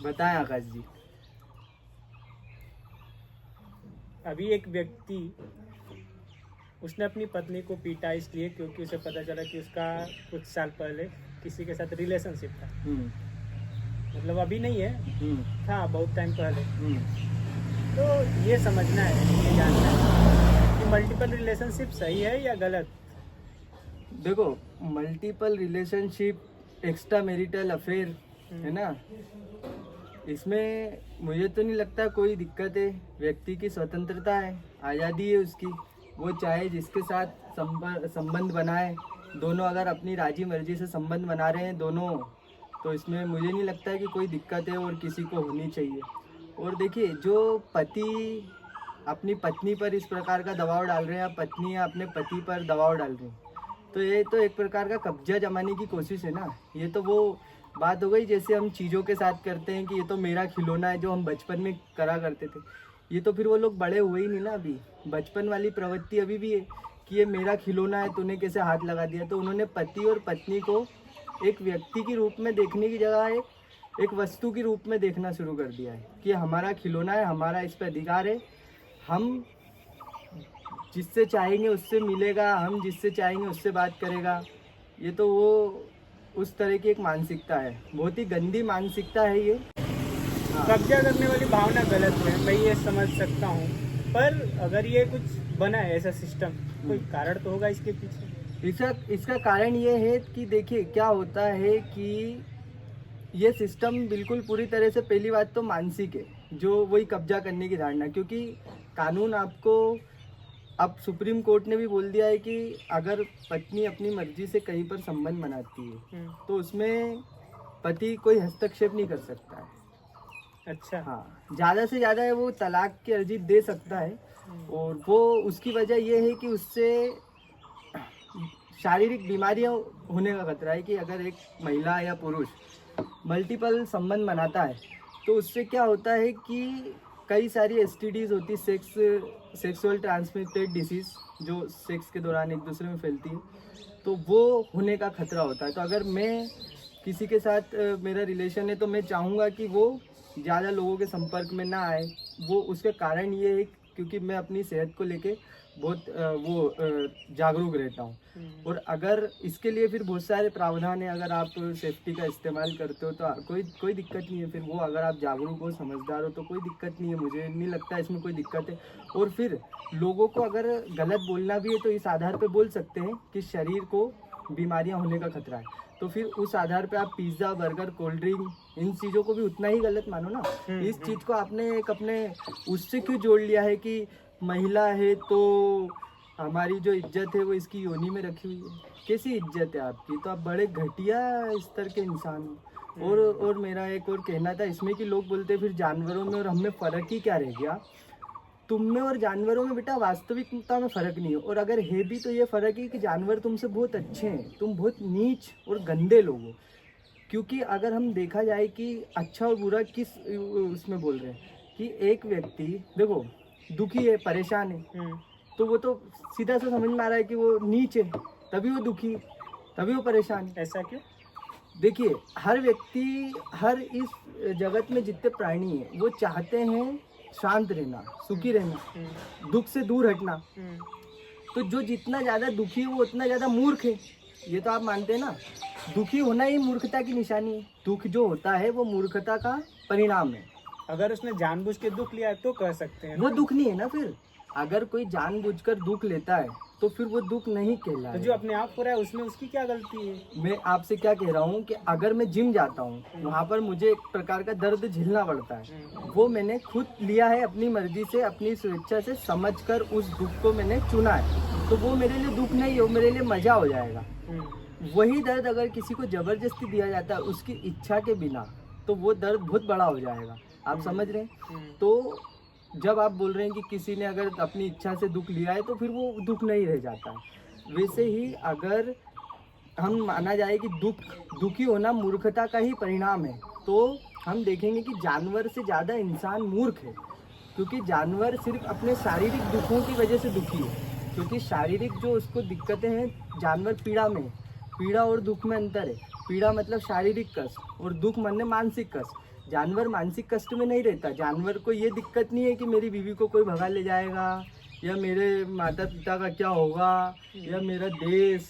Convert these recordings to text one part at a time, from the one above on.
बताएं आकाश जी। अभी एक व्यक्ति, उसने अपनी पत्नी को पीटा इसलिए क्योंकि उसे पता चला कि उसका कुछ साल पहले किसी के साथ रिलेशनशिप था। हम्म मतलब अभी नहीं है, हम्म था बहुत टाइम पहले। हम्म तो ये समझना है, ये जानना है कि मल्टीपल रिलेशनशिप सही है या गलत। देखो, multiple relationship, extra marital affair है ना, इसमें मुझे तो नहीं लगता कोई दिक्कत है। व्यक्ति की स्वतंत्रता है, आज़ादी है उसकी, वो चाहे जिसके साथ संबंध बनाए। दोनों अगर अपनी राजी मर्जी से संबंध बना रहे हैं दोनों, तो इसमें मुझे नहीं लगता है कि कोई दिक्कत है और किसी को होनी चाहिए। और देखिए, जो पति अपनी पत्नी पर इस प्रकार का दबाव डाल रहे हैं या पत्नी अपने पति पर दबाव डाल रही हैं, तो ये तो एक प्रकार का कब्जा जमाने की कोशिश है ना। ये तो वो बात हो गई जैसे हम चीज़ों के साथ करते हैं कि ये तो मेरा खिलौना है, जो हम बचपन में करा करते थे। ये तो फिर वो लोग बड़े हुए ही नहीं ना, अभी बचपन वाली प्रवृत्ति अभी भी है कि ये मेरा खिलौना है, तूने कैसे हाथ लगा दिया। तो उन्होंने पति और पत्नी को एक व्यक्ति के रूप में देखने की जगह एक वस्तु के रूप में देखना शुरू कर दिया है कि हमारा खिलौना है, हमारा इस पर अधिकार है, हम जिससे चाहेंगे उससे मिलेगा, हम जिससे चाहेंगे उससे बात करेगा। ये तो वो उस तरह की एक मानसिकता है, बहुत ही गंदी मानसिकता है ये। हाँ। कब्जा करने वाली भावना गलत है, मैं ये समझ सकता हूँ। पर अगर ये कुछ बना है ऐसा सिस्टम, कोई कारण तो होगा इसके पीछे। इसका कारण ये है कि देखिए क्या होता है कि ये सिस्टम बिल्कुल पूरी तरह से, पहली बात तो मानसिक है, जो वही कब्जा करने की धारणा। क्योंकि कानून आपको, अब सुप्रीम कोर्ट ने भी बोल दिया है कि अगर पत्नी अपनी मर्जी से कहीं पर संबंध बनाती है तो उसमें पति कोई हस्तक्षेप नहीं कर सकता है। अच्छा। हाँ, ज़्यादा से ज़्यादा वो तलाक की अर्जी दे सकता है। और वो उसकी वजह ये है कि उससे शारीरिक बीमारियां होने का खतरा है कि अगर एक महिला या पुरुष मल्टीपल संबंध बनाता है तो उससे क्या होता है कि कई सारी एसटीडीज होती, सेक्सुअल ट्रांसमिटेड डिसीज़, जो सेक्स के दौरान एक दूसरे में फैलती है, तो वो होने का खतरा होता है। तो अगर मैं किसी के साथ मेरा रिलेशन है तो मैं चाहूँगा कि वो ज़्यादा लोगों के संपर्क में ना आए। वो उसके कारण ये है क्योंकि मैं अपनी सेहत को लेके बहुत जागरूक रहता हूँ। और अगर इसके लिए फिर बहुत सारे प्रावधान है, अगर आप सेफ्टी का इस्तेमाल करते हो तो कोई दिक्कत नहीं है। फिर वो अगर आप जागरूक हो, समझदार हो, तो कोई दिक्कत नहीं है, मुझे नहीं लगता इसमें कोई दिक्कत है। और फिर लोगों को अगर गलत बोलना भी है तो इस आधार पे बोल सकते हैं कि शरीर को बीमारियां होने का खतरा है, तो फिर उस आधार पे आप पिज़्ज़ा, बर्गर, कोल्ड ड्रिंक, इन चीज़ों को भी उतना ही गलत मानो ना। इस चीज़ को आपने एक अपने उससे क्यों जोड़ लिया है कि महिला है तो हमारी जो इज्जत है वो इसकी योनि में रखी हुई है। कैसी इज्जत है आपकी? तो आप बड़े घटिया स्तर के इंसान हो। और मेरा एक और कहना था इसमें कि लोग बोलते हैं फिर जानवरों में और हम में फ़र्क ही क्या रह गया। तुम में और जानवरों में बेटा वास्तविकता में फ़र्क नहीं है, और अगर है भी तो ये फ़र्क है कि जानवर तुमसे बहुत अच्छे हैं, तुम बहुत नीच और गंदे लोग हो। क्योंकि अगर हम देखा जाए कि अच्छा और बुरा किस उसमें बोल रहे हैं कि एक व्यक्ति देखो दुखी है, परेशान है, तो वो तो सीधा सा समझ में आ रहा है कि वो नीच है, तभी वो दुखी है, तभी वो परेशान है। ऐसा क्यों? देखिए, हर व्यक्ति, हर इस जगत में जितने प्राणी हैं वो चाहते हैं शांत रहना, सुखी रहना, दुख से दूर हटना। तो जो जितना ज़्यादा दुखी है वो उतना ज़्यादा मूर्ख है, ये तो आप मानते हैं ना। दुखी होना ही मूर्खता की निशानी है। दुख जो होता है वो मूर्खता का परिणाम है। अगर उसने जानबूझ के दुख लिया है तो कह सकते हैं वो ना? दुख नहीं है ना। फिर अगर कोई जानबूझकर दुख लेता है तो फिर वो दुख नहीं तो कहलाएगा। जो अपने आप हो रहा है उसमें उसकी क्या गलती है? मैं आपसे क्या कह रहा हूँ कि अगर मैं जिम जाता हूँ, वहाँ पर मुझे एक प्रकार का दर्द झेलना पड़ता है, वो मैंने खुद लिया है अपनी मर्जी से, अपनी स्वेच्छा से, समझकर उस दुख को मैंने चुना है, तो वो मेरे लिए दुख नहीं है, वो मेरे लिए मजा हो जाएगा। वही दर्द अगर किसी को जबरदस्ती दिया जाता है उसकी इच्छा के बिना, तो वो दर्द बहुत बड़ा हो जाएगा। आप समझ रहे हैं? तो जब आप बोल रहे हैं कि किसी ने अगर अपनी इच्छा से दुख लिया है तो फिर वो दुख नहीं रह जाता है। वैसे ही अगर हम माना जाए कि दुखी होना मूर्खता का ही परिणाम है, तो हम देखेंगे कि जानवर से ज़्यादा इंसान मूर्ख है। क्योंकि जानवर सिर्फ अपने शारीरिक दुखों की वजह से दुखी है, क्योंकि शारीरिक जो उसको दिक्कतें हैं, जानवर पीड़ा में है। पीड़ा और दुख में अंतर है। पीड़ा मतलब शारीरिक कष्ट और दुख मतलब मानसिक कष्ट। जानवर मानसिक कष्ट में नहीं रहता। जानवर को ये दिक्कत नहीं है कि मेरी बीवी को कोई भगा ले जाएगा, या मेरे माता पिता का क्या होगा, या मेरा देश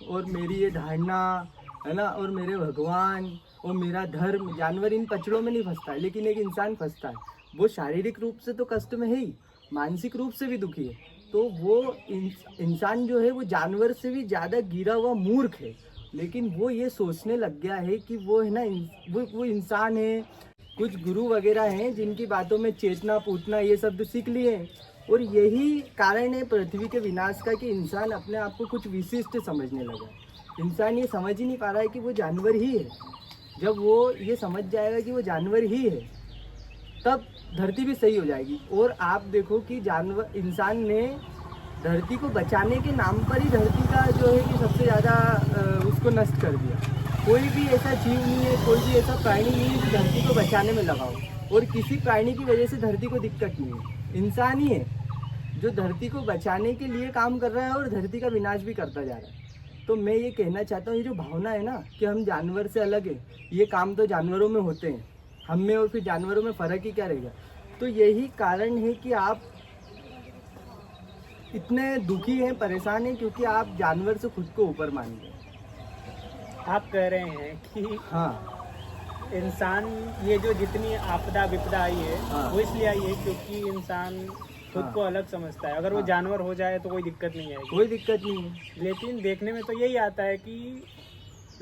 और मेरी ये धारणा है ना, और मेरे भगवान और मेरा धर्म। जानवर इन पचड़ों में नहीं फंसता है, लेकिन एक इंसान फंसता है। वो शारीरिक रूप से तो कष्ट में है ही, मानसिक रूप से भी दुखी है। तो वो इंसान जो है वो जानवर से भी ज़्यादा गिरा हुआ मूर्ख है। लेकिन वो ये सोचने लग गया है कि वो है ना, वो इंसान है। कुछ गुरु वगैरह हैं जिनकी बातों में चेतना पूतना ये शब्द सीख लिए हैं, और यही कारण है पृथ्वी के विनाश का कि इंसान अपने आप को कुछ विशिष्ट समझने लगा। इंसान ये समझ ही नहीं पा रहा है कि वो जानवर ही है। जब वो ये समझ जाएगा कि वो जानवर ही है, तब धरती भी सही हो जाएगी। और आप देखो कि इंसान ने धरती को बचाने के नाम पर ही धरती का जो है कि सबसे ज़्यादा उसको नष्ट कर दिया। कोई भी ऐसा जीव नहीं है, कोई भी ऐसा प्राणी नहीं है जो धरती को बचाने में लगा हो, और किसी प्राणी की वजह से धरती को दिक्कत नहीं है। इंसान ही है जो धरती को बचाने के लिए काम कर रहा है और धरती का विनाश भी करता जा रहा है। तो मैं ये कहना चाहता हूँ, ये जो भावना है ना कि हम जानवर से अलग है, ये काम तो जानवरों में होते हैं, हम में और फिर जानवरों में फ़र्क ही क्या रहेगा। तो यही कारण है कि आप इतने दुखी हैं, परेशान हैं, क्योंकि आप जानवर से खुद को ऊपर मानते हैं। आप कह रहे हैं कि हाँ, इंसान ये जो जितनी आपदा विपदा आई है हाँ। वो इसलिए आई है क्योंकि इंसान खुद हाँ। को अलग समझता है। अगर वो हाँ। जानवर हो जाए तो कोई दिक्कत नहीं आएगी। कोई दिक्कत नहीं है। लेकिन देखने में तो यही आता है कि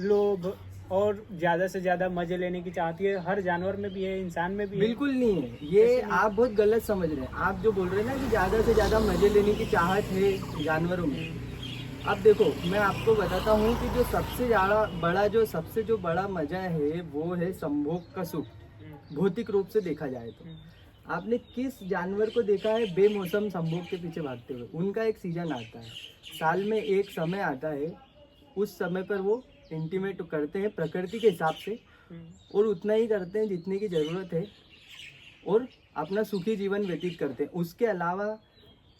लोभ और ज़्यादा से ज़्यादा मजे लेने की चाहती है। हर जानवर में भी है, इंसान में भी है। बिल्कुल नहीं है, ये आप बहुत गलत समझ रहे हैं। आप जो बोल रहे हैं ना कि ज़्यादा से ज़्यादा मज़े लेने की चाहत है जानवरों में, अब देखो मैं आपको बताता हूँ कि जो सबसे बड़ा मज़ा है वो है संभोग का सुख। भौतिक रूप से देखा जाए तो आपने किस जानवर को देखा है बेमौसम संभोग के पीछे भागते हुए? उनका एक सीजन आता है, साल में एक समय आता है, उस समय पर वो इंटीमेट करते हैं प्रकृति के हिसाब से, और उतना ही करते हैं जितने की ज़रूरत है, और अपना सुखी जीवन व्यतीत करते हैं। उसके अलावा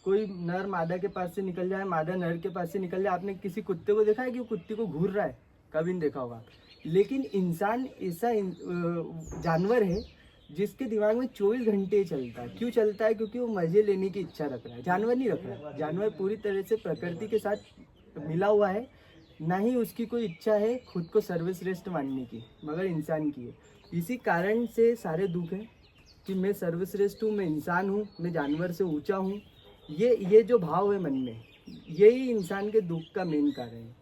कोई नर मादा के पास से निकल जाए, मादा नर के पास से निकल जाए। आपने किसी कुत्ते को देखा है कि वो कुत्ते को घूर रहा है? कभी नहीं देखा होगा। लेकिन इंसान ऐसा जानवर है जिसके दिमाग में 24 घंटे चलता है। क्यों चलता है? क्योंकि वो मज़े लेने की इच्छा रख रहा है। जानवर नहीं रख रहा है। जानवर पूरी तरह से प्रकृति के साथ मिला हुआ है, ना ही उसकी कोई इच्छा है खुद को सर्वश्रेष्ठ मानने की, मगर इंसान की है। इसी कारण से सारे दुख हैं कि मैं सर्वश्रेष्ठ हूँ, मैं इंसान हूँ, मैं जानवर से ऊंचा हूँ। ये जो भाव है मन में, यही इंसान के दुख का मेन कारण है।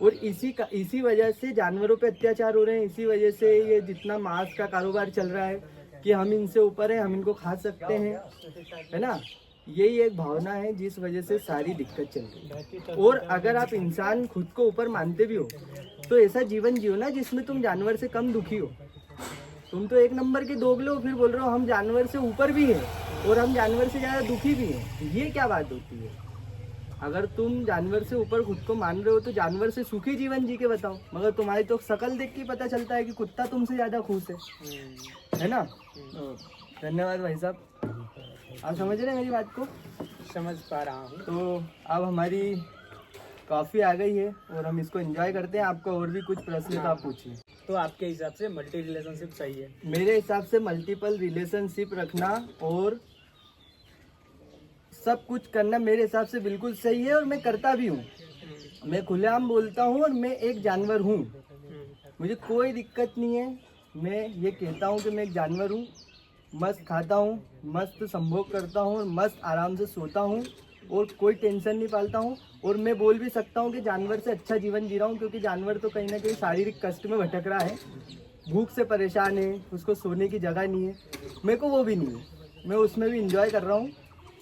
और इसी वजह से जानवरों पे अत्याचार हो रहे हैं। इसी वजह से ये जितना मांस का कारोबार चल रहा है कि हम इनसे ऊपर हैं, हम इनको खा सकते हैं, है ना। यही एक भावना है जिस वजह से सारी दिक्कत चल रही है। और अगर आप इंसान खुद को ऊपर मानते भी हो तो ऐसा जीवन जियो ना जिसमें तुम जानवर से कम दुखी हो। तुम तो एक नंबर के दोगले हो, फिर बोल रहे हो हम जानवर से ऊपर भी हैं और हम जानवर से ज़्यादा दुखी भी हैं। ये क्या बात होती है? अगर तुम जानवर से ऊपर खुद को मान रहे हो तो जानवर से सुखी जीवन जी के बताओ। मगर तुम्हारी तो शकल देख के पता चलता है कि कुत्ता तुमसे ज़्यादा खुश है ना। धन्यवाद भाई साहब, आप समझ रहे हैं मेरी बात को? समझ पा रहा हूँ। तो अब हमारी कॉफ़ी आ गई है और हम इसको एंजॉय करते हैं। आपका और भी कुछ प्रश्न तो आप पूछिए। तो आपके हिसाब से मल्टी रिलेशनशिप सही है? मेरे हिसाब से मल्टीपल रिलेशनशिप रखना और सब कुछ करना मेरे हिसाब से बिल्कुल सही है, और मैं करता भी हूँ। मैं खुलेआम बोलता हूँ और मैं एक जानवर हूँ, मुझे कोई दिक्कत नहीं है। मैं ये कहता हूँ कि मैं एक जानवर हूँ, मस्त खाता हूँ, मस्त संभोग करता हूँ, और मस्त आराम से सोता हूँ और कोई टेंशन नहीं पालता हूँ। और मैं बोल भी सकता हूँ कि जानवर से अच्छा जीवन जी रहा हूँ, क्योंकि जानवर तो कहीं ना कहीं शारीरिक कष्ट में भटक रहा है, भूख से परेशान है, उसको सोने की जगह नहीं है। मेरे को वो भी नहीं है, मैं उसमें भी इंजॉय कर रहा हूँ।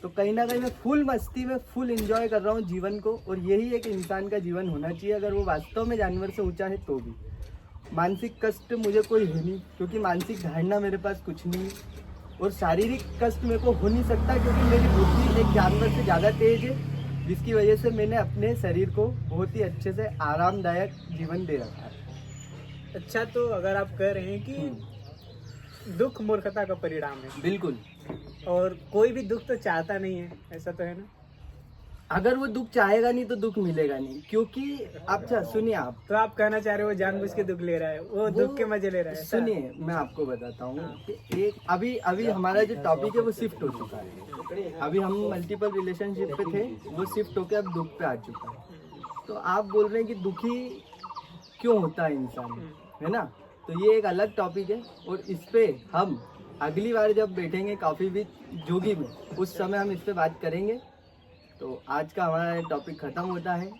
तो कहीं ना कहीं मैं फुल मस्ती में फुल इंजॉय कर रहा हूँ जीवन को। और यही एक इंसान का जीवन होना चाहिए, अगर वो वास्तव में जानवर से ऊंचा है तो भी। मानसिक कष्ट मुझे कोई है नहीं, क्योंकि मानसिक धारणा मेरे पास कुछ नहीं है, और शारीरिक कष्ट मेरे को हो नहीं सकता क्योंकि मेरी बुद्धि एक जानवर से ज़्यादा तेज है, जिसकी वजह से मैंने अपने शरीर को बहुत ही अच्छे से आरामदायक जीवन दे रखा है। अच्छा, तो अगर आप कह रहे हैं कि दुख मूर्खता का परिणाम है, बिल्कुल। और कोई भी दुख तो चाहता नहीं है, ऐसा तो है ना? अगर वो दुख चाहेगा नहीं तो दुख मिलेगा नहीं, क्योंकि अच्छा सुनिए आप, तो आप कहना चाह रहे हो वो जानबूझ के दुख ले रहा है, वो दुख के मजे ले रहा है ऐसा? सुनिए मैं आपको बताता हूँ कि एक अभी अभी हमारा जो टॉपिक है वो शिफ्ट हो चुका है। अभी हम मल्टीपल रिलेशनशिप पे थे, वो शिफ्ट होकर अब दुख पे आ चुका है। तो आप बोल रहे हैं कि दुखी क्यों होता है इंसान, है ना? तो ये एक अलग टॉपिक है और इस पे हम अगली बार जब बैठेंगे कॉफी विद जोगी में, उस समय हम इस पे बात करेंगे। तो आज का हमारा टॉपिक ख़त्म होता है,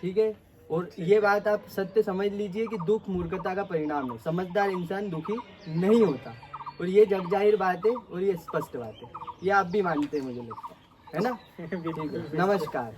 ठीक है? और ये बात आप सत्य समझ लीजिए कि दुख मूर्खता का परिणाम है। समझदार इंसान दुखी नहीं होता, और ये जग जाहिर बात है और ये स्पष्ट बात है। ये आप भी मानते हैं मुझे लगता है ना? ठीक है, नमस्कार।